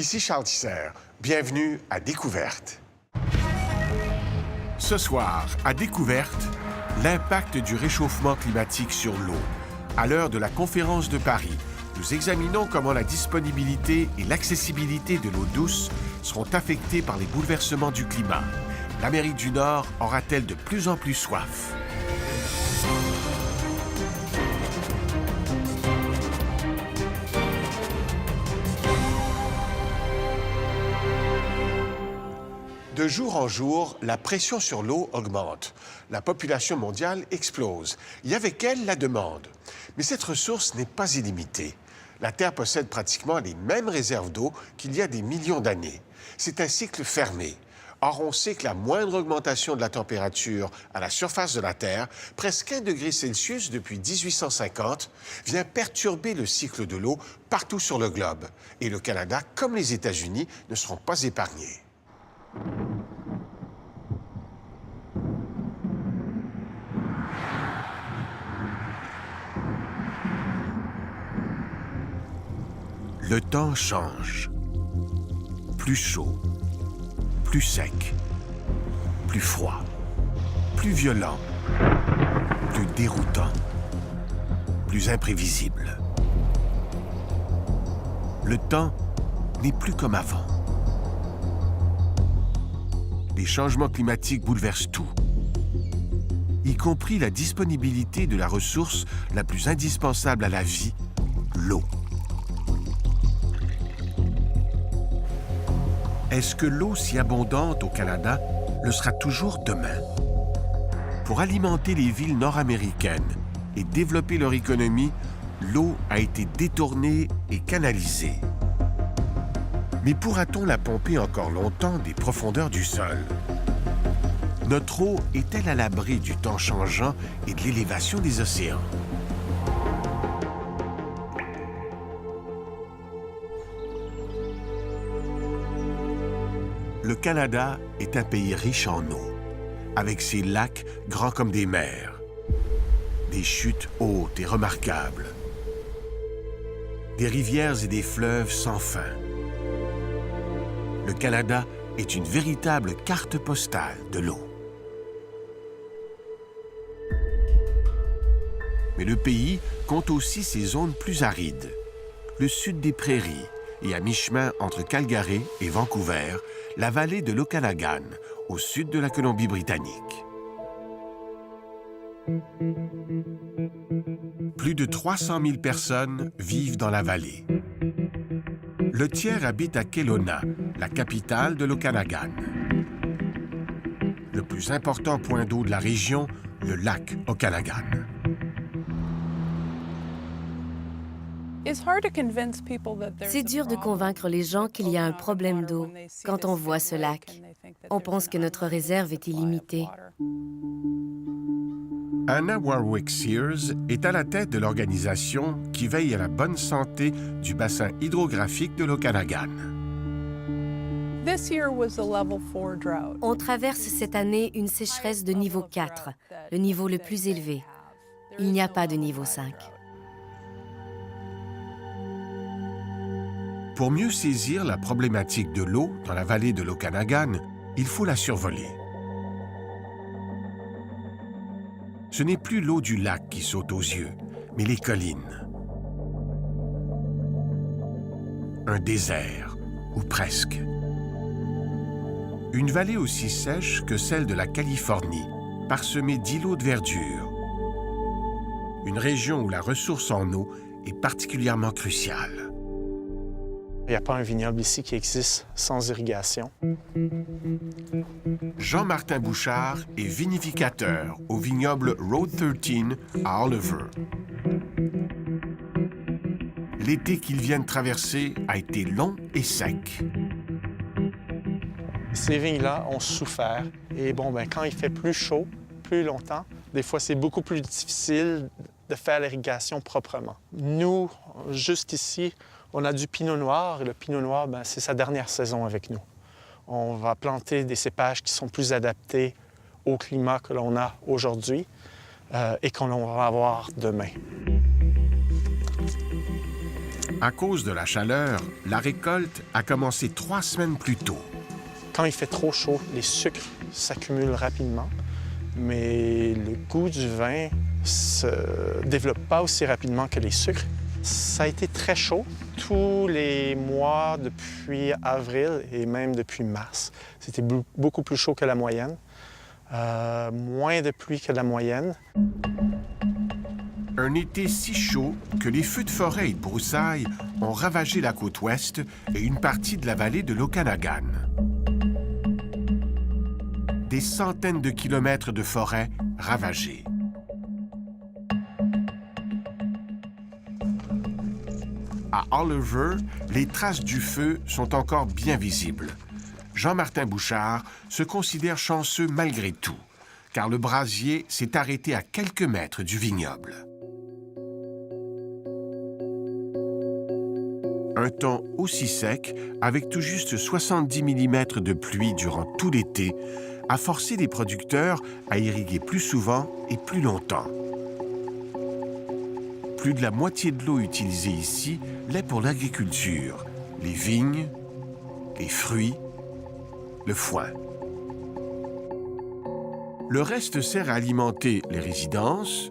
Ici Charles Tisser. Bienvenue à Découverte. Ce soir, à Découverte, l'impact du réchauffement climatique sur l'eau. À l'heure de la conférence de Paris, nous examinons comment la disponibilité et l'accessibilité de l'eau douce seront affectées par les bouleversements du climat. L'Amérique du Nord aura-t-elle de plus en plus soif? De jour en jour, la pression sur l'eau augmente. La population mondiale explose et avec elle la demande. Mais cette ressource n'est pas illimitée. La Terre possède pratiquement les mêmes réserves d'eau qu'il y a des millions d'années. C'est un cycle fermé. Or, on sait que la moindre augmentation de la température à la surface de la Terre, presque 1 degré Celsius depuis 1850, vient perturber le cycle de l'eau partout sur le globe. Et le Canada, comme les États-Unis, ne seront pas épargnés. Le temps change. Plus chaud, plus sec, plus froid, plus violent, plus déroutant, plus imprévisible. Le temps n'est plus comme avant. Les changements climatiques bouleversent tout, y compris la disponibilité de la ressource la plus indispensable à la vie, l'eau. Est-ce que l'eau si abondante au Canada le sera toujours demain? Pour alimenter les villes nord-américaines et développer leur économie, l'eau a été détournée et canalisée. Mais pourra-t-on la pomper encore longtemps des profondeurs du sol? Notre eau est-elle à l'abri du temps changeant et de l'élévation des océans? Le Canada est un pays riche en eau, avec ses lacs grands comme des mers, des chutes hautes et remarquables, des rivières et des fleuves sans fin. Le Canada est une véritable carte postale de l'eau. Mais le pays compte aussi ses zones plus arides, le sud des prairies et à mi-chemin entre Calgary et Vancouver, la vallée de l'Okanagan, au sud de la Colombie-Britannique. Plus de 300 000 personnes vivent dans la vallée. Le tiers habite à Kelowna, la capitale de l'Okanagan. Le plus important point d'eau de la région, le lac Okanagan. C'est dur de convaincre les gens qu'il y a un problème d'eau quand on voit ce lac. On pense que notre réserve est illimitée. Anna Warwick Sears est à la tête de l'organisation qui veille à la bonne santé du bassin hydrographique de l'Okanagan. On traverse cette année une sécheresse de niveau 4, le niveau le plus élevé. Il n'y a pas de niveau 5. Pour mieux saisir la problématique de l'eau dans la vallée de l'Okanagan, il faut la survoler. Ce n'est plus l'eau du lac qui saute aux yeux, mais les collines. Un désert, ou presque. Une vallée aussi sèche que celle de la Californie, parsemée d'îlots de verdure. Une région où la ressource en eau est particulièrement cruciale. Il n'y a pas un vignoble ici qui existe sans irrigation. Jean-Martin Bouchard est vinificateur au vignoble Road 13 à Oliver. L'été qu'il vient de traverser a été long et sec. Ces vignes-là ont souffert. Et quand il fait plus chaud, plus longtemps, des fois, c'est beaucoup plus difficile de faire l'irrigation proprement. Nous, juste ici, on a du pinot noir, et le pinot noir, c'est sa dernière saison avec nous. On va planter des cépages qui sont plus adaptés au climat que l'on a aujourd'hui et qu'on va avoir demain. À cause de la chaleur, la récolte a commencé 3 semaines plus tôt. Quand il fait trop chaud, les sucres s'accumulent rapidement, mais le goût du vin se développe pas aussi rapidement que les sucres. Ça a été très chaud tous les mois depuis avril et même depuis mars. C'était beaucoup plus chaud que la moyenne, moins de pluie que la moyenne. Un été si chaud que les feux de forêt et de broussailles ont ravagé la côte ouest et une partie de la vallée de l'Okanagan. Des centaines de kilomètres de forêt ravagés. À Oliver, les traces du feu sont encore bien visibles. Jean-Martin Bouchard se considère chanceux malgré tout, car le brasier s'est arrêté à quelques mètres du vignoble. Un temps aussi sec, avec tout juste 70 mm de pluie durant tout l'été, a forcé les producteurs à irriguer plus souvent et plus longtemps. Plus de la moitié de l'eau utilisée ici l'est pour l'agriculture, les vignes, les fruits, le foin. Le reste sert à alimenter les résidences,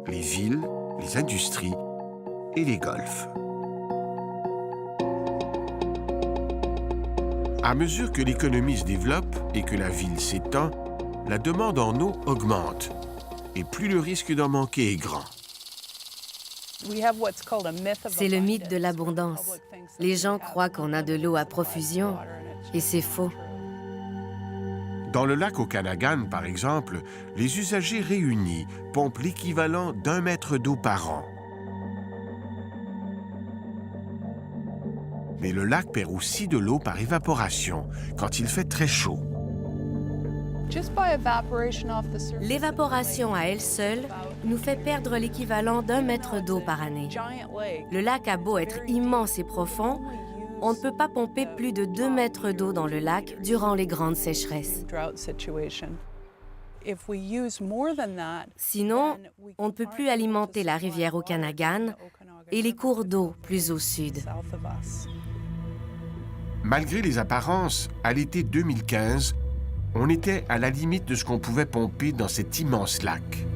les villes, les industries et les golfs. À mesure que l'économie se développe et que la ville s'étend, la demande en eau augmente et plus le risque d'en manquer est grand. C'est le mythe de l'abondance. Les gens croient qu'on a de l'eau à profusion et c'est faux. Dans le lac Okanagan, par exemple, les usagers réunis pompent l'équivalent d'1 mètre d'eau par an. Mais le lac perd aussi de l'eau par évaporation quand il fait très chaud. L'évaporation à elle seule nous fait perdre l'équivalent d'1 mètre d'eau par année. Le lac a beau être immense et profond, on ne peut pas pomper plus de 2 mètres d'eau dans le lac durant les grandes sécheresses. Sinon, on ne peut plus alimenter la rivière Okanagan et les cours d'eau plus au sud. Malgré les apparences, à l'été 2015, on était à la limite de ce qu'on pouvait pomper dans cet immense lac.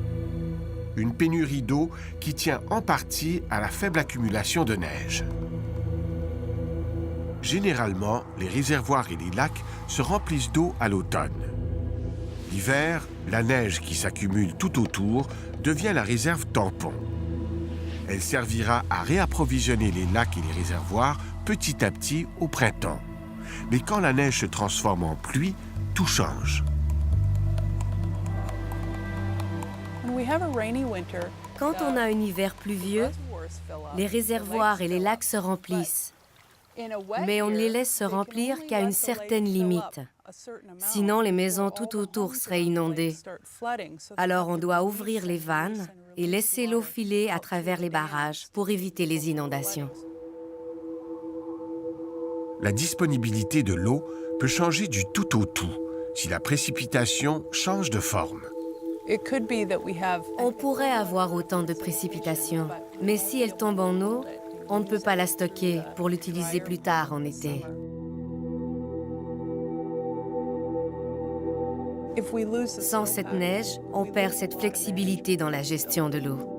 Une pénurie d'eau qui tient en partie à la faible accumulation de neige. Généralement, les réservoirs et les lacs se remplissent d'eau à l'automne. L'hiver, la neige qui s'accumule tout autour devient la réserve tampon. Elle servira à réapprovisionner les lacs et les réservoirs petit à petit au printemps. Mais quand la neige se transforme en pluie, tout change. Quand on a un hiver pluvieux, les réservoirs et les lacs se remplissent. Mais on ne les laisse se remplir qu'à une certaine limite. Sinon, les maisons tout autour seraient inondées. Alors, on doit ouvrir les vannes et laisser l'eau filer à travers les barrages pour éviter les inondations. La disponibilité de l'eau peut changer du tout au tout si la précipitation change de forme. On pourrait avoir autant de précipitations, mais si elle tombe en eau, on ne peut pas la stocker pour l'utiliser plus tard en été. Sans cette neige, on perd cette flexibilité dans la gestion de l'eau.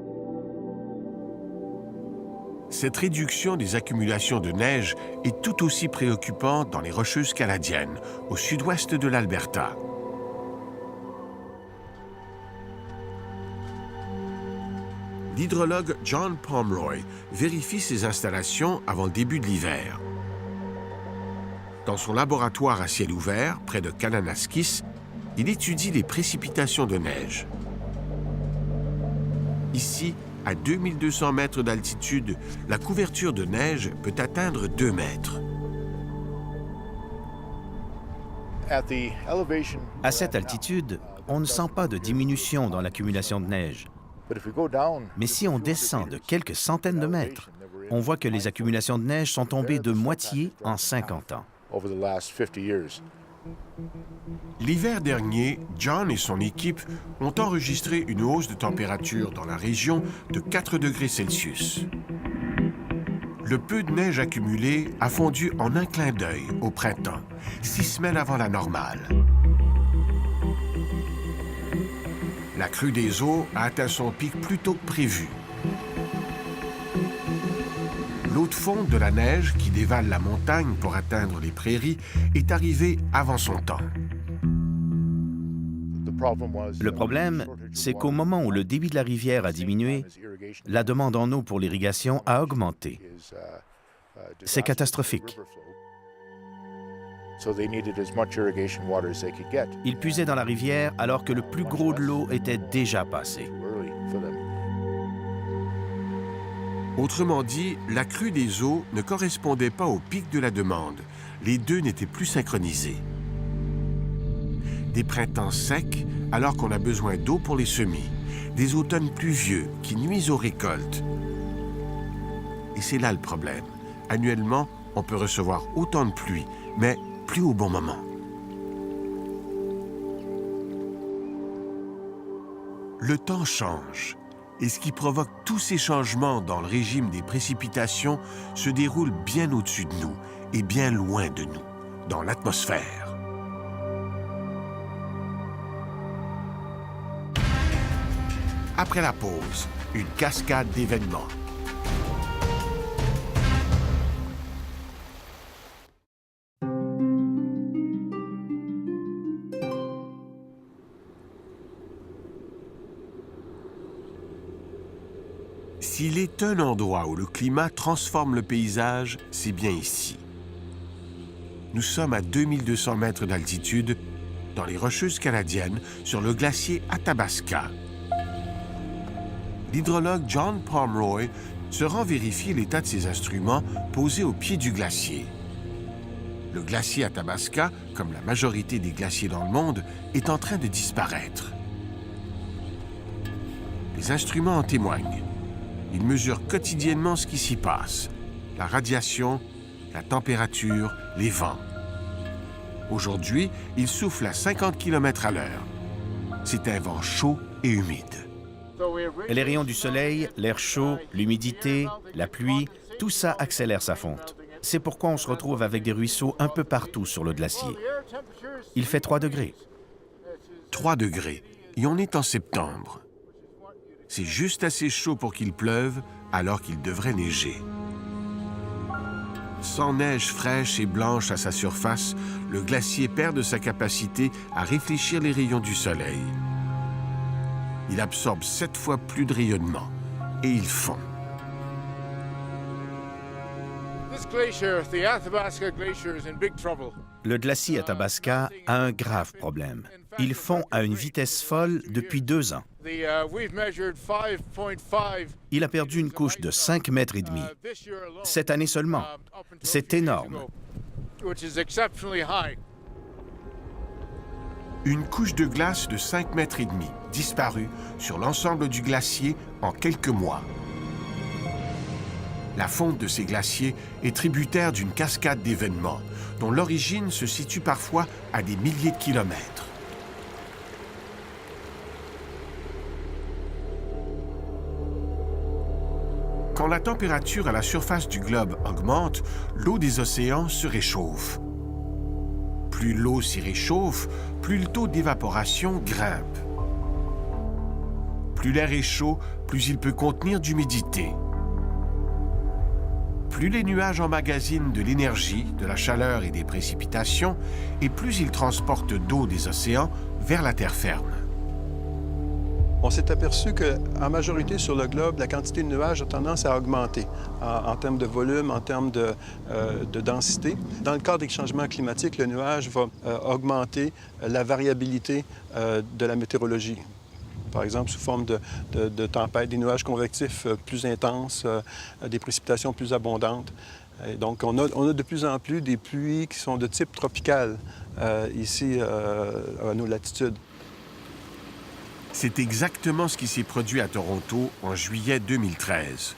Cette réduction des accumulations de neige est tout aussi préoccupante dans les Rocheuses canadiennes, au sud-ouest de l'Alberta. L'hydrologue John Pomeroy vérifie ces installations avant le début de l'hiver. Dans son laboratoire à ciel ouvert, près de Kananaskis, il étudie les précipitations de neige. Ici, à 2200 mètres d'altitude, la couverture de neige peut atteindre 2 mètres. À cette altitude, on ne sent pas de diminution dans l'accumulation de neige. Mais si on descend de quelques centaines de mètres, on voit que les accumulations de neige sont tombées de moitié en 50 ans. L'hiver dernier, John et son équipe ont enregistré une hausse de température dans la région de 4 degrés Celsius. Le peu de neige accumulé a fondu en un clin d'œil au printemps, 6 semaines avant la normale. La crue des eaux a atteint son pic plus tôt que prévu. L'eau de fonte de la neige qui dévale la montagne pour atteindre les prairies est arrivée avant son temps. Le problème, c'est qu'au moment où le débit de la rivière a diminué, la demande en eau pour l'irrigation a augmenté. C'est catastrophique. Ils puisaient dans la rivière alors que le plus gros de l'eau était déjà passé. Autrement dit, la crue des eaux ne correspondait pas au pic de la demande. Les deux n'étaient plus synchronisés. Des printemps secs, alors qu'on a besoin d'eau pour les semis. Des automnes pluvieux qui nuisent aux récoltes. Et c'est là le problème. Annuellement, on peut recevoir autant de pluie, mais plus au bon moment. Le temps change. Et ce qui provoque tous ces changements dans le régime des précipitations se déroule bien au-dessus de nous et bien loin de nous, dans l'atmosphère. Après la pause, une cascade d'événements. S'il est un endroit où le climat transforme le paysage, c'est bien ici. Nous sommes à 2200 mètres d'altitude, dans les Rocheuses canadiennes, sur le glacier Athabasca. L'hydrologue John Pomeroy se rend vérifier l'état de ses instruments posés au pied du glacier. Le glacier Athabasca, comme la majorité des glaciers dans le monde, est en train de disparaître. Les instruments en témoignent. Ils mesurent quotidiennement ce qui s'y passe. La radiation, la température, les vents. Aujourd'hui, il souffle à 50 km à l'heure. C'est un vent chaud et humide. Et les rayons du soleil, l'air chaud, l'humidité, la pluie, tout ça accélère sa fonte. C'est pourquoi on se retrouve avec des ruisseaux un peu partout sur le glacier. Il fait 3 degrés. 3 degrés. Et on est en septembre. C'est juste assez chaud pour qu'il pleuve, alors qu'il devrait neiger. Sans neige fraîche et blanche à sa surface, le glacier perd de sa capacité à réfléchir les rayons du soleil. Il absorbe 7 fois plus de rayonnement et il fond. Le glacier Athabasca a un grave problème. Il fond à une vitesse folle depuis 2 ans. Il a perdu une couche de 5,5 mètres. Cette année seulement. C'est énorme. Une couche de glace de 5,5 mètres disparue sur l'ensemble du glacier en quelques mois. La fonte de ces glaciers est tributaire d'une cascade d'événements dont l'origine se situe parfois à des milliers de kilomètres. Quand la température à la surface du globe augmente, l'eau des océans se réchauffe. Plus l'eau s'y réchauffe, plus le taux d'évaporation grimpe. Plus l'air est chaud, plus il peut contenir d'humidité. Plus les nuages emmagasinent de l'énergie, de la chaleur et des précipitations, et plus ils transportent d'eau des océans vers la terre ferme. On s'est aperçu qu'en majorité sur le globe, la quantité de nuages a tendance à augmenter en termes de volume, en termes de densité. Dans le cadre des changements climatiques, le nuage va augmenter la variabilité de la météorologie. Par exemple, sous forme de tempêtes, des nuages convectifs plus intenses, des précipitations plus abondantes. Et donc, on a de plus en plus des pluies qui sont de type tropical ici à nos latitudes. C'est exactement ce qui s'est produit à Toronto en juillet 2013.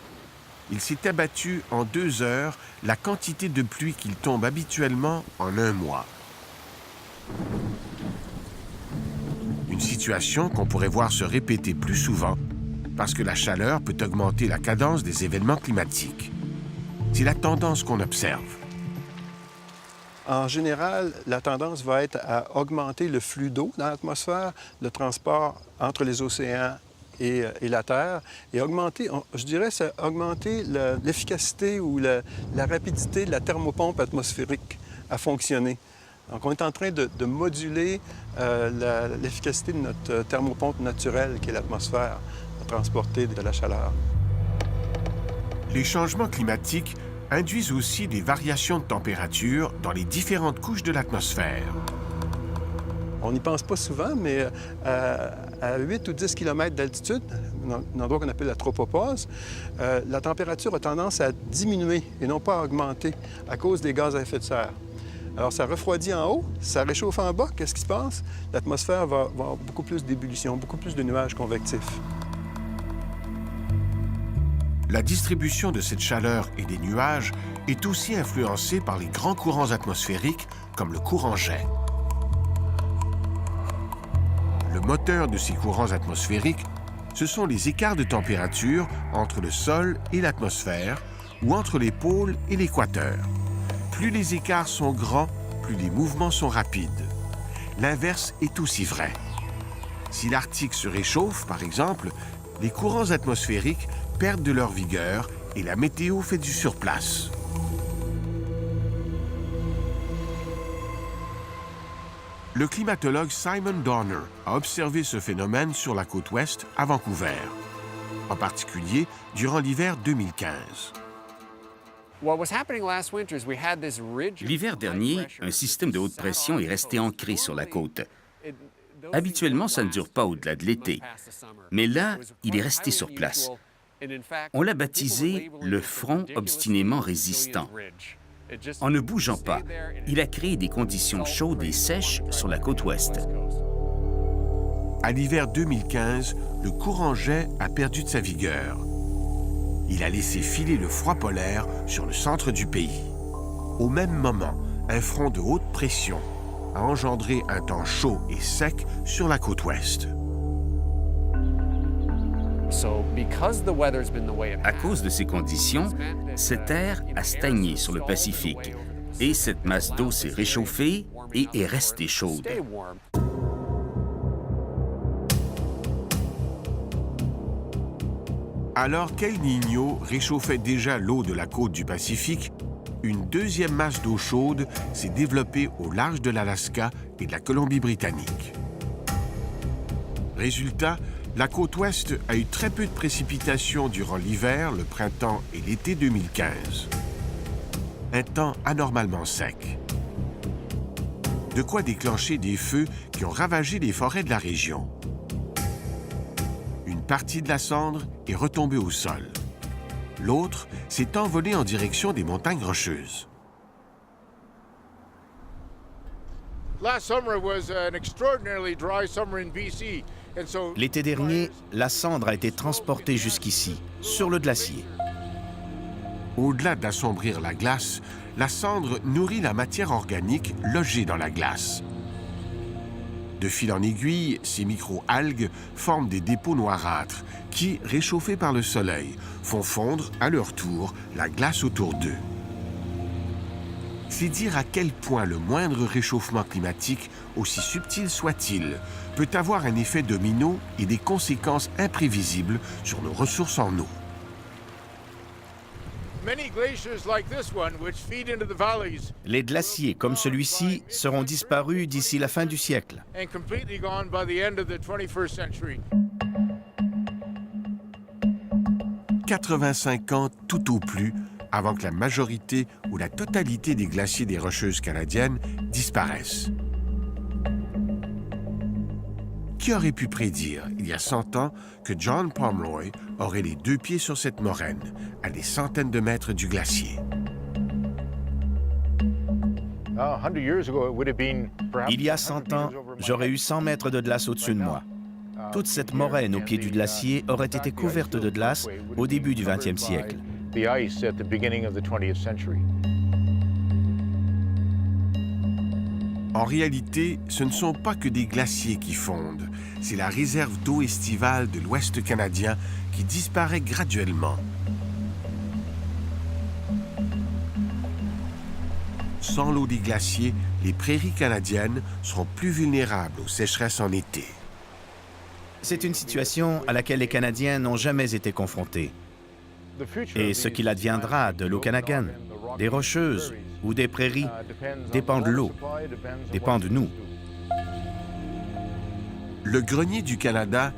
Il s'est abattu en 2 heures la quantité de pluie qu'il tombe habituellement en 1 mois. Une situation qu'on pourrait voir se répéter plus souvent parce que la chaleur peut augmenter la cadence des événements climatiques. C'est la tendance qu'on observe. En général, la tendance va être à augmenter le flux d'eau dans l'atmosphère, le transport entre les océans et la Terre, et augmenter, je dirais, c'est augmenter l'efficacité ou la rapidité de la thermopompe atmosphérique à fonctionner. Donc, on est en train de moduler l'efficacité de notre thermopompe naturelle, qui est l'atmosphère, à transporter de la chaleur. Les changements climatiques induisent aussi des variations de température dans les différentes couches de l'atmosphère. On n'y pense pas souvent, mais à 8 ou 10 km d'altitude, un endroit qu'on appelle la tropopause, la température a tendance à diminuer et non pas à augmenter à cause des gaz à effet de serre. Alors, ça refroidit en haut, ça réchauffe en bas. Qu'est-ce qui se passe? L'atmosphère va avoir beaucoup plus d'ébullition, beaucoup plus de nuages convectifs. La distribution de cette chaleur et des nuages est aussi influencée par les grands courants atmosphériques comme le courant jet. Le moteur de ces courants atmosphériques, ce sont les écarts de température entre le sol et l'atmosphère ou entre les pôles et l'équateur. Plus les écarts sont grands, plus les mouvements sont rapides. L'inverse est aussi vrai. Si l'Arctique se réchauffe, par exemple, les courants atmosphériques perdent de leur vigueur et la météo fait du surplace. Le climatologue Simon Donner a observé ce phénomène sur la côte ouest à Vancouver, en particulier durant l'hiver 2015. L'hiver dernier, un système de haute pression est resté ancré sur la côte. Habituellement, ça ne dure pas au-delà de l'été. Mais là, il est resté sur place. On l'a baptisé le front obstinément résistant. En ne bougeant pas, il a créé des conditions chaudes et sèches sur la côte ouest. À l'hiver 2015, le courant jet a perdu de sa vigueur. Il a laissé filer le froid polaire sur le centre du pays. Au même moment, un front de haute pression a engendré un temps chaud et sec sur la côte ouest. À cause de ces conditions, cette air a stagné sur le Pacifique et cette masse d'eau s'est réchauffée et est restée chaude. Alors qu'El Niño réchauffait déjà l'eau de la côte du Pacifique, une deuxième masse d'eau chaude s'est développée au large de l'Alaska et de la Colombie-Britannique. Résultat, la côte ouest a eu très peu de précipitations durant l'hiver, le printemps et l'été 2015. Un temps anormalement sec. De quoi déclencher des feux qui ont ravagé les forêts de la région. Une partie de la cendre est retombée au sol. L'autre s'est envolée en direction des montagnes rocheuses. L'été dernier, la cendre a été transportée jusqu'ici, sur le glacier. Au-delà d'assombrir la glace, la cendre nourrit la matière organique logée dans la glace. De fil en aiguille, ces micro-algues forment des dépôts noirâtres qui, réchauffés par le soleil, font fondre à leur tour la glace autour d'eux. C'est dire à quel point le moindre réchauffement climatique, aussi subtil soit-il, peut avoir un effet domino et des conséquences imprévisibles sur nos ressources en eau. Les glaciers comme celui-ci seront disparus d'ici la fin du siècle. 85 ans tout au plus avant que la majorité ou la totalité des glaciers des Rocheuses canadiennes disparaissent. Qui aurait pu prédire, il y a 100 ans, que John Pomeroy aurait les deux pieds sur cette moraine, à des centaines de mètres du glacier? Il y a 100 ans, j'aurais eu 100 mètres de glace au-dessus de moi. Toute cette moraine au pied du glacier aurait été couverte de glace au début du 20e siècle. En réalité, ce ne sont pas que des glaciers qui fondent. C'est la réserve d'eau estivale de l'Ouest canadien qui disparaît graduellement. sans l'eau des glaciers, les prairies canadiennes seront plus vulnérables aux sécheresses en été. C'est une situation à laquelle les Canadiens n'ont jamais été confrontés. Et ce qu'il adviendra de l'Okanagan, des Rocheuses ou des prairies dépend de l'eau, dépend de nous. Le grenier du Canada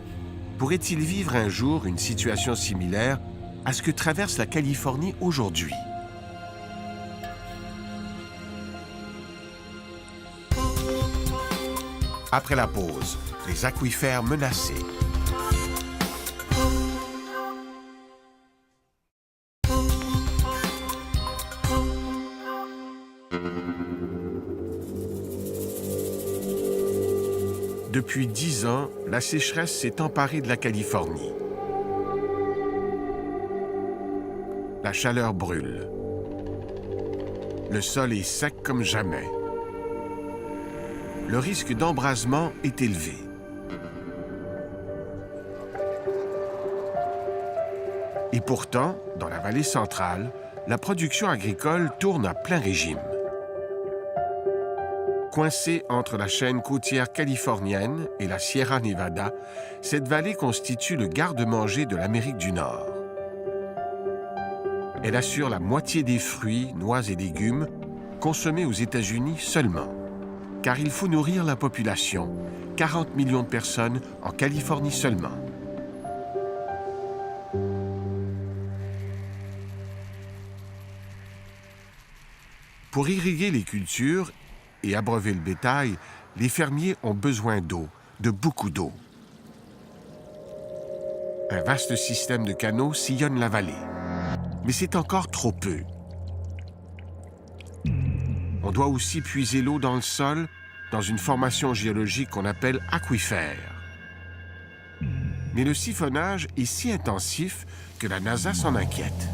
pourrait-il vivre un jour une situation similaire à ce que traverse la Californie aujourd'hui? Après la pause, les aquifères menacés. Depuis 10 ans, la sécheresse s'est emparée de la Californie. La chaleur brûle. Le sol est sec comme jamais. Le risque d'embrasement est élevé. Et pourtant, dans la vallée centrale, la production agricole tourne à plein régime. Coincée entre la chaîne côtière californienne et la Sierra Nevada, cette vallée constitue le garde-manger de l'Amérique du Nord. Elle assure la moitié des fruits, noix et légumes consommés aux États-Unis seulement. Car il faut nourrir la population, 40 millions de personnes en Californie seulement. Pour irriguer les cultures et abreuver le bétail, les fermiers ont besoin d'eau, de beaucoup d'eau. Un vaste système de canaux sillonne la vallée. Mais c'est encore trop peu. On doit aussi puiser l'eau dans le sol, dans une formation géologique qu'on appelle aquifère. Mais le siphonnage est si intensif que la NASA s'en inquiète.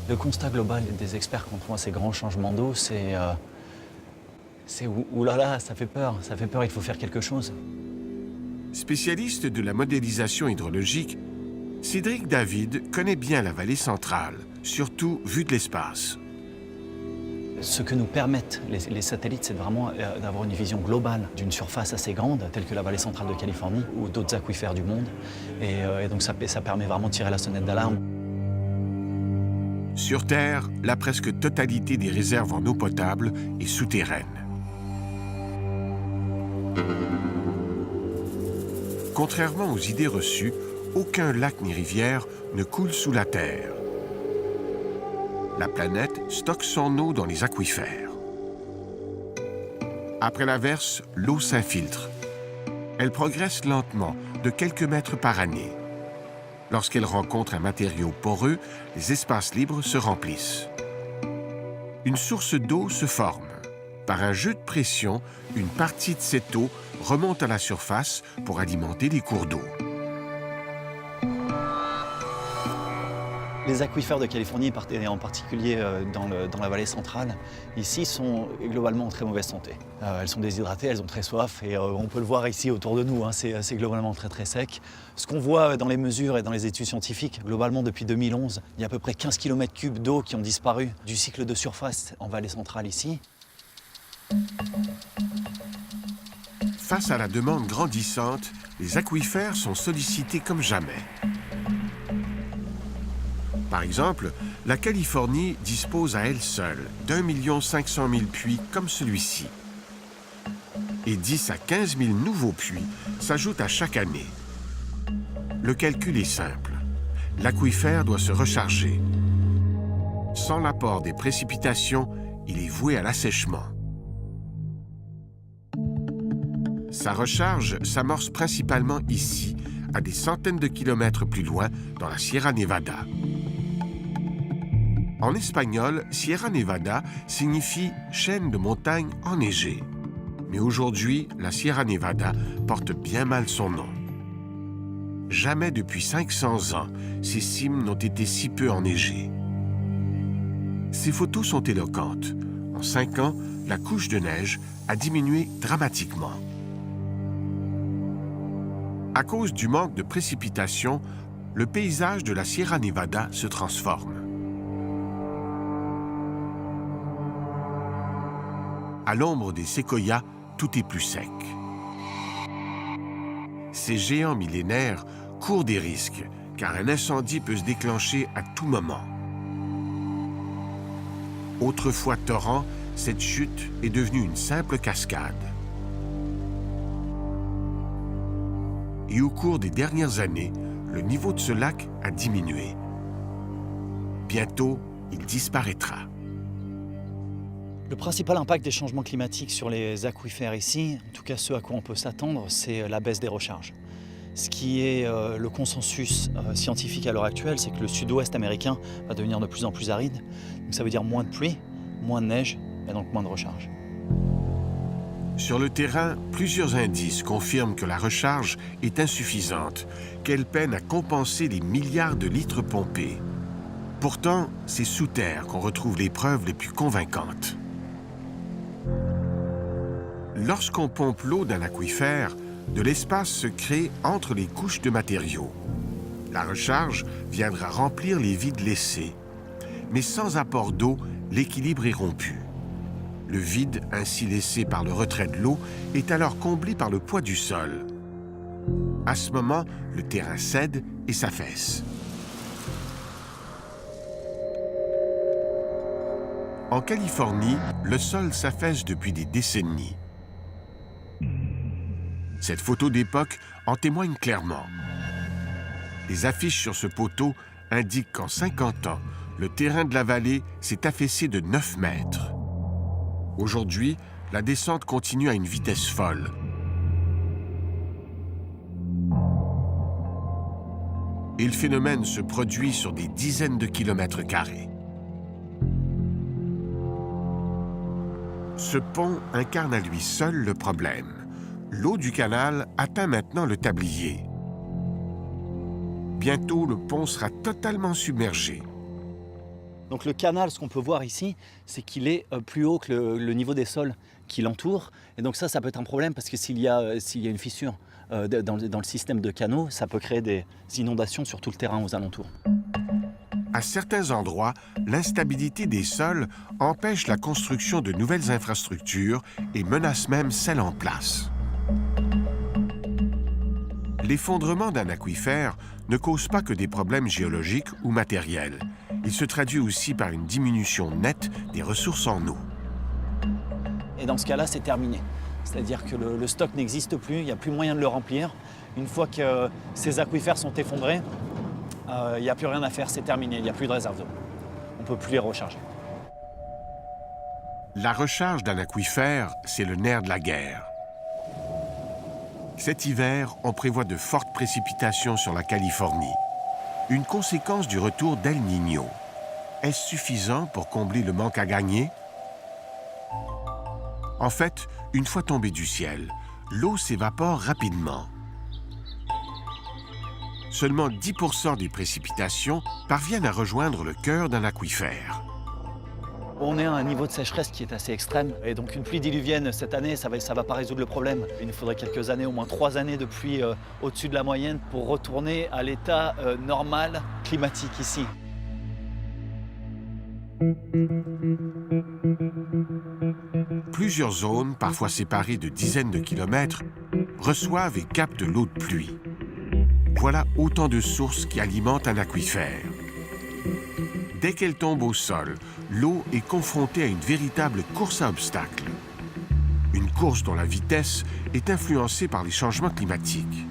Le constat global des experts quand on voit ces grands changements d'eau, c'est oulala, ça fait peur, il faut faire quelque chose. Spécialiste de la modélisation hydrologique, Cédric David connaît bien la vallée centrale, surtout vue de l'espace. Ce que nous permettent les satellites, c'est vraiment d'avoir une vision globale d'une surface assez grande, telle que la vallée centrale de Californie ou d'autres aquifères du monde. Et donc ça permet vraiment de tirer la sonnette d'alarme. Sur Terre, la presque totalité des réserves en eau potable est souterraine. Contrairement aux idées reçues, aucun lac ni rivière ne coule sous la Terre. La planète stocke son eau dans les aquifères. Après l'averse, l'eau s'infiltre. Elle progresse lentement, de quelques mètres par année. Lorsqu'elle rencontre un matériau poreux, les espaces libres se remplissent. Une source d'eau se forme. Par un jeu de pression, une partie de cette eau remonte à la surface pour alimenter les cours d'eau. Les aquifères de Californie, et en particulier dans la vallée centrale, ici sont globalement en très mauvaise santé. Elles sont déshydratées, elles ont très soif et on peut le voir ici autour de nous, hein, c'est globalement très très sec. Ce qu'on voit dans les mesures et dans les études scientifiques, globalement depuis 2011, il y a à peu près 15 km3 d'eau qui ont disparu du cycle de surface en vallée centrale ici. Face à la demande grandissante, les aquifères sont sollicités comme jamais. Par exemple, la Californie dispose à elle seule d'1 500 000 puits comme celui-ci. Et 10 à 15 000 nouveaux puits s'ajoutent à chaque année. Le calcul est simple. L'aquifère doit se recharger. Sans l'apport des précipitations, il est voué à l'assèchement. Sa recharge s'amorce principalement ici, à des centaines de kilomètres plus loin, dans la Sierra Nevada. En espagnol, Sierra Nevada signifie chaîne de montagnes enneigées. Mais aujourd'hui, la Sierra Nevada porte bien mal son nom. Jamais depuis 500 ans, ces cimes n'ont été si peu enneigées. Ces photos sont éloquentes. En 5 ans, la couche de neige a diminué dramatiquement. À cause du manque de précipitations, le paysage de la Sierra Nevada se transforme. À l'ombre des séquoias, tout est plus sec. Ces géants millénaires courent des risques, car un incendie peut se déclencher à tout moment. Autrefois torrent, cette chute est devenue une simple cascade. Et au cours des dernières années, le niveau de ce lac a diminué. Bientôt, il disparaîtra. Le principal impact des changements climatiques sur les aquifères ici, en tout cas ce à quoi on peut s'attendre, c'est la baisse des recharges. Ce qui est le consensus scientifique à l'heure actuelle, c'est que le sud-ouest américain va devenir de plus en plus aride. Donc ça veut dire moins de pluie, moins de neige et donc moins de recharge. Sur le terrain, plusieurs indices confirment que la recharge est insuffisante, qu'elle peine à compenser les milliards de litres pompés. Pourtant, c'est sous terre qu'on retrouve les preuves les plus convaincantes. Lorsqu'on pompe l'eau d'un aquifère, de l'espace se crée entre les couches de matériaux. La recharge viendra remplir les vides laissés. Mais sans apport d'eau, l'équilibre est rompu. Le vide ainsi laissé par le retrait de l'eau est alors comblé par le poids du sol. À ce moment, le terrain cède et s'affaisse. En Californie, le sol s'affaisse depuis des décennies. Cette photo d'époque en témoigne clairement. Les affiches sur ce poteau indiquent qu'en 50 ans, le terrain de la vallée s'est affaissé de 9 mètres. Aujourd'hui, la descente continue à une vitesse folle. Et le phénomène se produit sur des dizaines de kilomètres carrés. Ce pont incarne à lui seul le problème. L'eau du canal atteint maintenant le tablier. Bientôt, le pont sera totalement submergé. Donc le canal, ce qu'on peut voir ici, c'est qu'il est plus haut que le niveau des sols qui l'entourent. Et donc ça peut être un problème parce que s'il y a une fissure dans le système de canaux, ça peut créer des inondations sur tout le terrain aux alentours. À certains endroits, l'instabilité des sols empêche la construction de nouvelles infrastructures et menace même celles en place. L'effondrement d'un aquifère ne cause pas que des problèmes géologiques ou matériels. Il se traduit aussi par une diminution nette des ressources en eau. Et dans ce cas-là, c'est terminé. C'est-à-dire que le stock n'existe plus, il n'y a plus moyen de le remplir. Une fois que ces aquifères sont effondrés, il n'y a plus rien à faire, c'est terminé, il n'y a plus de réserve d'eau. On ne peut plus les recharger. La recharge d'un aquifère, c'est le nerf de la guerre. Cet hiver, on prévoit de fortes précipitations sur la Californie. Une conséquence du retour d'El Niño. Est-ce suffisant pour combler le manque à gagner? En fait, une fois tombée du ciel, l'eau s'évapore rapidement. Seulement 10% des précipitations parviennent à rejoindre le cœur d'un aquifère. On est à un niveau de sécheresse qui est assez extrême. Et donc une pluie diluvienne cette année, ça va pas résoudre le problème. Il nous faudrait quelques années, au moins 3 années de pluie au-dessus de la moyenne pour retourner à l'état normal climatique ici. Plusieurs zones, parfois séparées de dizaines de kilomètres, reçoivent et captent l'eau de pluie. Voilà autant de sources qui alimentent un aquifère. Dès qu'elle tombe au sol, l'eau est confrontée à une véritable course à obstacles. Une course dont la vitesse est influencée par les changements climatiques.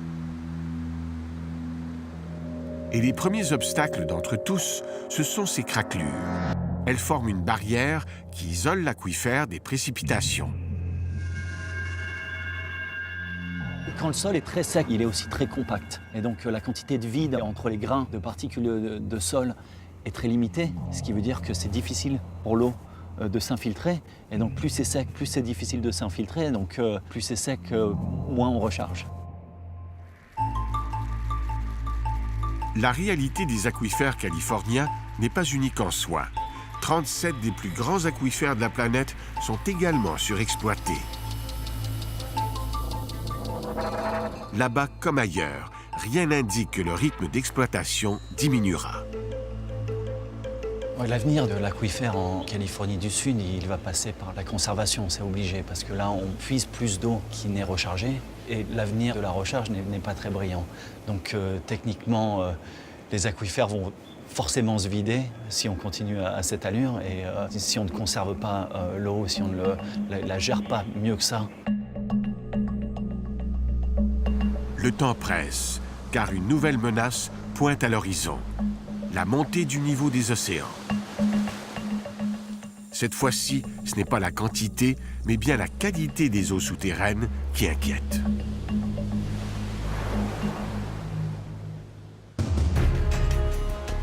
Et les premiers obstacles d'entre tous, ce sont ces craquelures. Elles forment une barrière qui isole l'aquifère des précipitations. Quand le sol est très sec, il est aussi très compact. Et donc la quantité de vide entre les grains de particules de sol est très limitée, ce qui veut dire que c'est difficile pour l'eau de s'infiltrer. Et donc plus c'est sec, plus c'est difficile de s'infiltrer. Donc plus c'est sec, moins on recharge. La réalité des aquifères californiens n'est pas unique en soi. 37 des plus grands aquifères de la planète sont également surexploités. Là-bas comme ailleurs, rien n'indique que le rythme d'exploitation diminuera. L'avenir de l'aquifère en Californie du Sud, il va passer par la conservation, c'est obligé, parce que là, on puise plus d'eau qui n'est rechargée, et l'avenir de la recharge n'est pas très brillant. Donc techniquement, les aquifères vont forcément se vider si on continue à cette allure, et si on ne conserve pas l'eau, si on ne la gère pas mieux que ça. Le temps presse, car une nouvelle menace pointe à l'horizon. La montée du niveau des océans. Cette fois-ci, ce n'est pas la quantité, mais bien la qualité des eaux souterraines qui inquiète.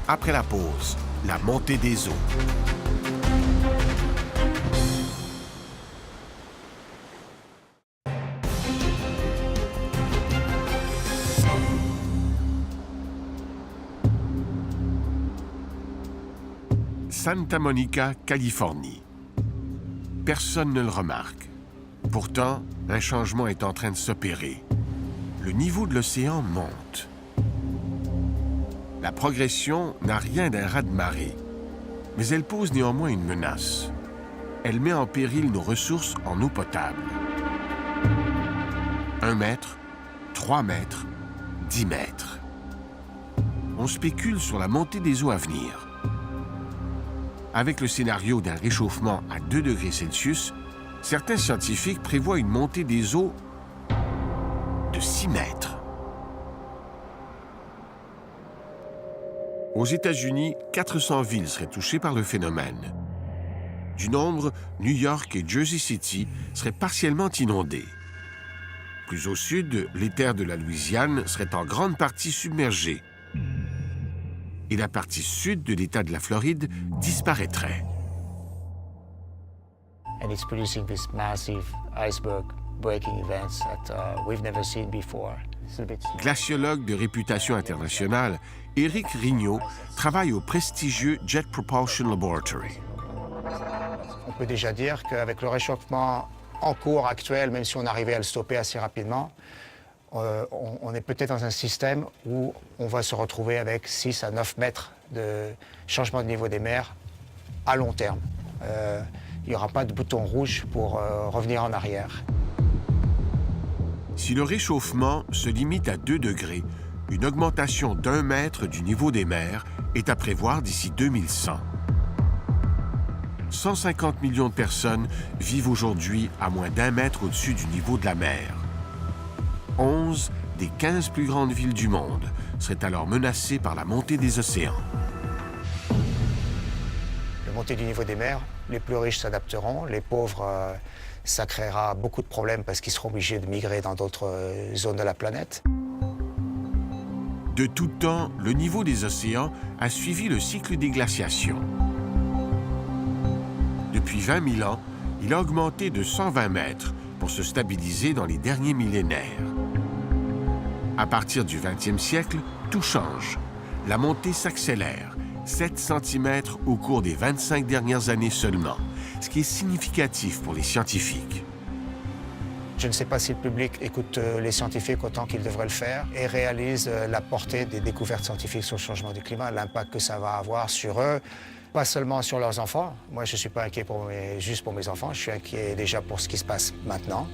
Après la pause, la montée des eaux. Santa Monica, Californie. Personne ne le remarque. Pourtant, un changement est en train de s'opérer. Le niveau de l'océan monte. La progression n'a rien d'un raz-de-marée, mais elle pose néanmoins une menace. Elle met en péril nos ressources en eau potable. 1 mètre, 3 mètres, 10 mètres. On spécule sur la montée des eaux à venir. Avec le scénario d'un réchauffement à 2 degrés Celsius, certains scientifiques prévoient une montée des eaux de 6 mètres. Aux États-Unis, 400 villes seraient touchées par le phénomène. Du nombre, New York et Jersey City seraient partiellement inondées. Plus au sud, les terres de la Louisiane seraient en grande partie submergées. Et la partie sud de l'État de la Floride disparaîtrait. And it's producing this massive iceberg breaking events that we've never seen before. Glaciologue de réputation internationale, Éric Rignot travaille au prestigieux Jet Propulsion Laboratory. On peut déjà dire qu'avec le réchauffement en cours actuel, même si on arrivait à le stopper assez rapidement, on est peut-être dans un système où on va se retrouver avec 6 à 9 mètres de changement de niveau des mers à long terme. Il n'y aura pas de bouton rouge pour revenir en arrière. Si le réchauffement se limite à 2 degrés, une augmentation d'1 mètre du niveau des mers est à prévoir d'ici 2100. 150 millions de personnes vivent aujourd'hui à moins d'1 mètre au-dessus du niveau de la mer. 11 des 15 plus grandes villes du monde seraient alors menacées par la montée des océans. La montée du niveau des mers, les plus riches s'adapteront, les pauvres, ça créera beaucoup de problèmes parce qu'ils seront obligés de migrer dans d'autres zones de la planète. De tout temps, le niveau des océans a suivi le cycle des glaciations. Depuis 20 000 ans, il a augmenté de 120 mètres pour se stabiliser dans les derniers millénaires. À partir du 20e siècle, tout change. La montée s'accélère, 7 cm au cours des 25 dernières années seulement, ce qui est significatif pour les scientifiques. Je ne sais pas si le public écoute les scientifiques autant qu'il devrait le faire et réalise la portée des découvertes scientifiques sur le changement du climat, l'impact que ça va avoir sur eux, pas seulement sur leurs enfants. Moi, je ne suis pas inquiet juste pour mes enfants, je suis inquiet déjà pour ce qui se passe maintenant.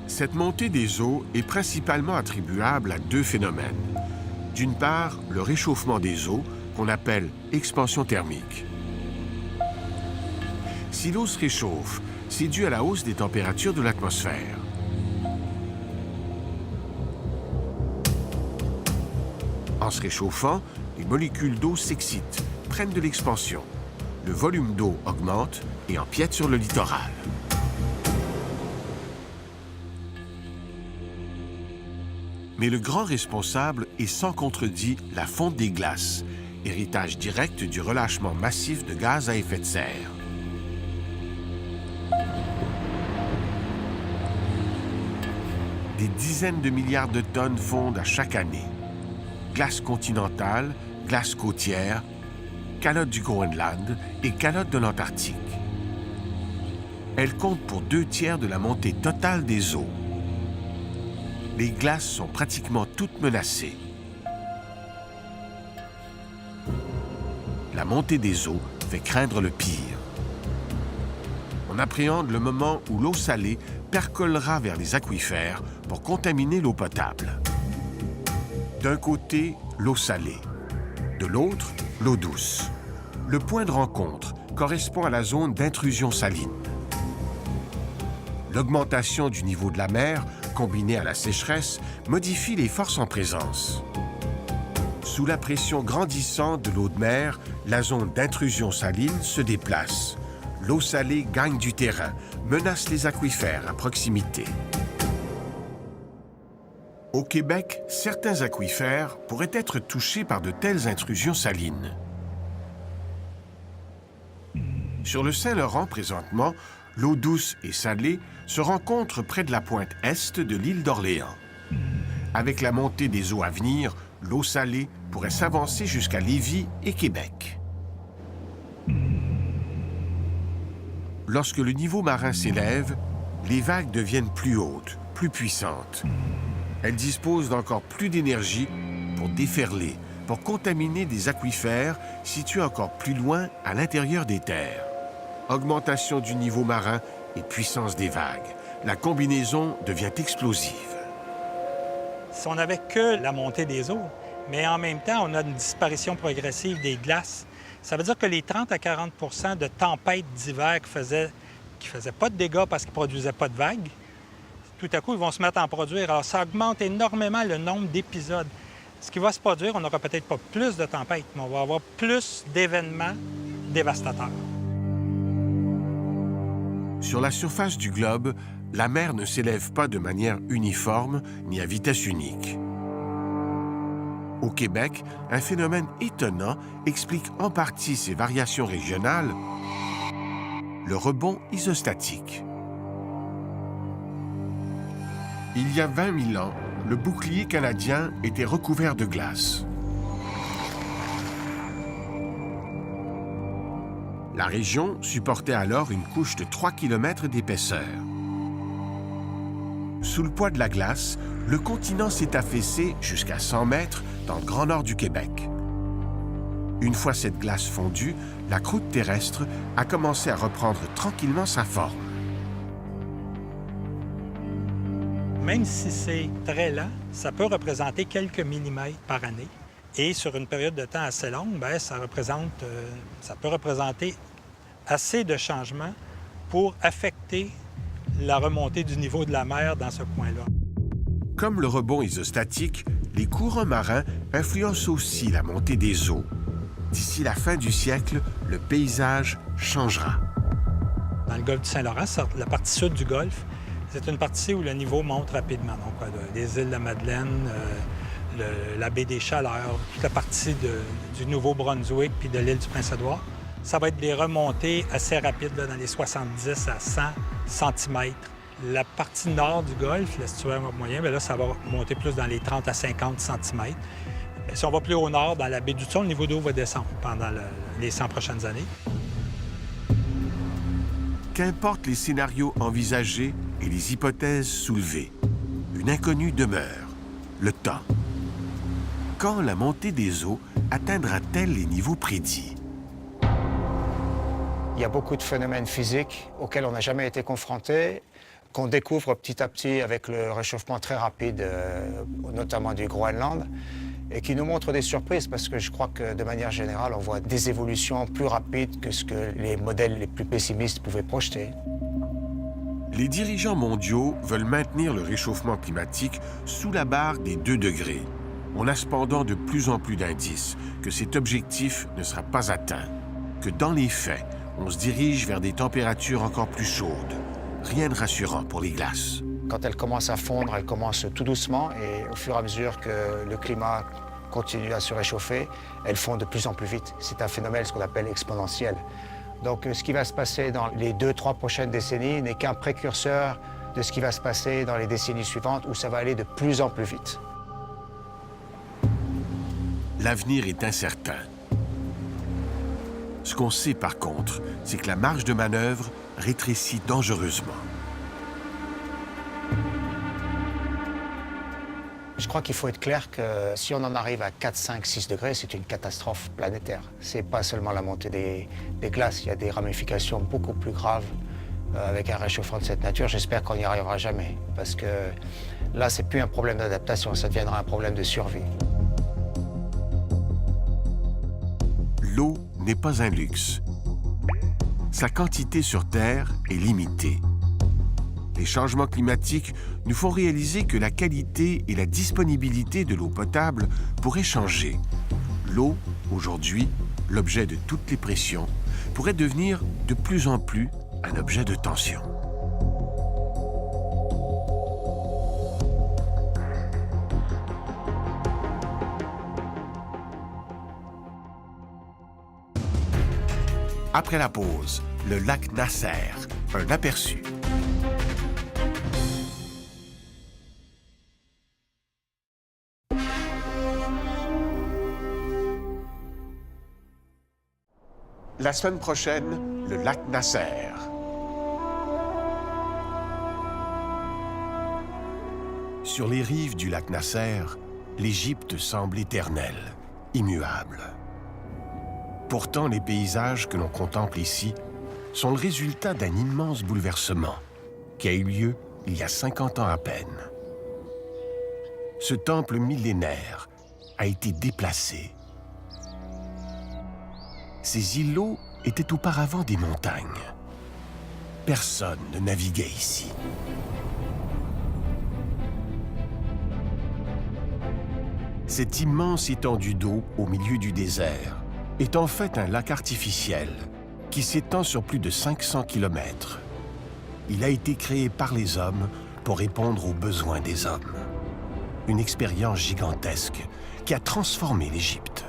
Cette montée des eaux est principalement attribuable à 2 phénomènes. D'une part, le réchauffement des eaux, qu'on appelle expansion thermique. Si l'eau se réchauffe, c'est dû à la hausse des températures de l'atmosphère. En se réchauffant, les molécules d'eau s'excitent, prennent de l'expansion. Le volume d'eau augmente et empiète sur le littoral. Mais le grand responsable est sans contredit la fonte des glaces, héritage direct du relâchement massif de gaz à effet de serre. Des dizaines de milliards de tonnes fondent à chaque année. Glace continentale, glace côtière, calotte du Groenland et calotte de l'Antarctique. Elles comptent pour 2/3 de la montée totale des eaux. Les glaces sont pratiquement toutes menacées. montée des eaux fait craindre le pire. On appréhende le moment où l'eau salée percolera vers les aquifères pour contaminer l'eau potable. D'un côté, l'eau salée. De l'autre, l'eau douce. Le point de rencontre correspond à la zone d'intrusion saline. L'augmentation du niveau de la mer, combinée à la sécheresse, modifie les forces en présence. Sous la pression grandissante de l'eau de mer, la zone d'intrusion saline se déplace. L'eau salée gagne du terrain, menace les aquifères à proximité. Au Québec, certains aquifères pourraient être touchés par de telles intrusions salines. Sur le Saint-Laurent, présentement, l'eau douce et salée se rencontrent près de la pointe est de l'île d'Orléans. Avec la montée des eaux à venir, l'eau salée pourrait s'avancer jusqu'à Lévis et Québec. Lorsque le niveau marin s'élève, les vagues deviennent plus hautes, plus puissantes. Elles disposent d'encore plus d'énergie pour déferler, pour contaminer des aquifères situés encore plus loin à l'intérieur des terres. Augmentation du niveau marin et puissance des vagues. La combinaison devient explosive. Si on n'avait que la montée des eaux, mais en même temps, on a une disparition progressive des glaces, ça veut dire que les 30 à 40 % de tempêtes d'hiver qui faisaient pas de dégâts parce qu'ils ne produisaient pas de vagues, tout à coup, ils vont se mettre à en produire. Alors, ça augmente énormément le nombre d'épisodes. Ce qui va se produire, on n'aura peut-être pas plus de tempêtes, mais on va avoir plus d'événements dévastateurs. Sur la surface du globe, la mer ne s'élève pas de manière uniforme ni à vitesse unique. Au Québec, un phénomène étonnant explique en partie ces variations régionales, le rebond isostatique. Il y a 20 000 ans, le bouclier canadien était recouvert de glace. La région supportait alors une couche de 3 km d'épaisseur. Sous le poids de la glace, le continent s'est affaissé jusqu'à 100 mètres dans le Grand Nord du Québec. Une fois cette glace fondue, la croûte terrestre a commencé à reprendre tranquillement sa forme. Même si c'est très lent, ça peut représenter quelques millimètres par année. Et sur une période de temps assez longue, bien, ça peut représenter assez de changements pour affecter la remontée du niveau de la mer dans ce coin-là. Comme le rebond isostatique, les courants marins influencent aussi la montée des eaux. D'ici la fin du siècle, le paysage changera. Dans le golfe du Saint-Laurent, la partie sud du golfe, c'est une partie où le niveau monte rapidement. Donc, les îles de la Madeleine, la baie des Chaleurs, toute la partie du Nouveau-Brunswick puis de l'île du Prince-Édouard. Ça va être des remontées assez rapides, là, dans les 70 à 100 cm. La partie nord du golfe, l'estuaire moyen, bien là, ça va monter plus dans les 30 à 50 cm. Si on va plus au nord, dans la baie du Thon, le niveau d'eau va descendre pendant les 100 prochaines années. Qu'importe les scénarios envisagés et les hypothèses soulevées, une inconnue demeure, le temps. Quand la montée des eaux atteindra-t-elle les niveaux prédits? Il y a beaucoup de phénomènes physiques auxquels on n'a jamais été confronté, qu'on découvre petit à petit avec le réchauffement très rapide, notamment du Groenland, et qui nous montrent des surprises parce que je crois que de manière générale, on voit des évolutions plus rapides que ce que les modèles les plus pessimistes pouvaient projeter. Les dirigeants mondiaux veulent maintenir le réchauffement climatique sous la barre des 2 degrés. On a cependant de plus en plus d'indices que cet objectif ne sera pas atteint, que dans les faits, on se dirige vers des températures encore plus chaudes. Rien de rassurant pour les glaces. Quand elles commencent à fondre, elles commencent tout doucement et au fur et à mesure que le climat continue à se réchauffer, elles fondent de plus en plus vite. C'est un phénomène, ce qu'on appelle exponentiel. Donc ce qui va se passer dans les 2-3 prochaines décennies n'est qu'un précurseur de ce qui va se passer dans les décennies suivantes où ça va aller de plus en plus vite. L'avenir est incertain. Ce qu'on sait par contre, c'est que la marge de manœuvre rétrécit dangereusement. Je crois qu'il faut être clair que si on en arrive à 4, 5, 6 degrés, c'est une catastrophe planétaire. C'est pas seulement la montée des glaces, il y a des ramifications beaucoup plus graves avec un réchauffement de cette nature. J'espère qu'on n'y arrivera jamais, parce que là, c'est plus un problème d'adaptation, ça deviendra un problème de survie. L'eau n'est pas un luxe. Sa quantité sur Terre est limitée. Les changements climatiques nous font réaliser que la qualité et la disponibilité de l'eau potable pourraient changer. L'eau, aujourd'hui, l'objet de toutes les pressions, pourrait devenir de plus en plus un objet de tension. Après la pause, le lac Nasser, un aperçu. La semaine prochaine, le lac Nasser. Sur les rives du lac Nasser, l'Égypte semble éternelle, immuable. Pourtant, les paysages que l'on contemple ici sont le résultat d'un immense bouleversement qui a eu lieu il y a 50 ans à peine. Ce temple millénaire a été déplacé. Ces îlots étaient auparavant des montagnes. Personne ne naviguait ici. Cette immense étendue d'eau au milieu du désert est en fait un lac artificiel qui s'étend sur plus de 500 km. Il a été créé par les hommes pour répondre aux besoins des hommes. Une expérience gigantesque qui a transformé l'Égypte.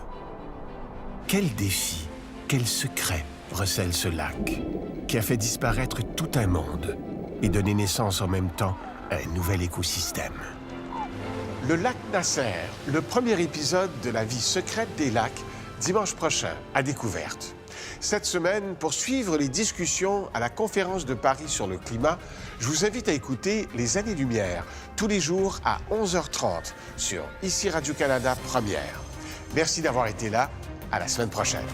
Quel défi, quel secret recèle ce lac qui a fait disparaître tout un monde et donné naissance en même temps à un nouvel écosystème. Le lac Nasser, le premier épisode de la vie secrète des lacs, dimanche prochain, à découverte. Cette semaine, pour suivre les discussions à la conférence de Paris sur le climat, je vous invite à écouter Les Années-Lumière, tous les jours à 11h30 sur ICI Radio-Canada Première. Merci d'avoir été là. À la semaine prochaine.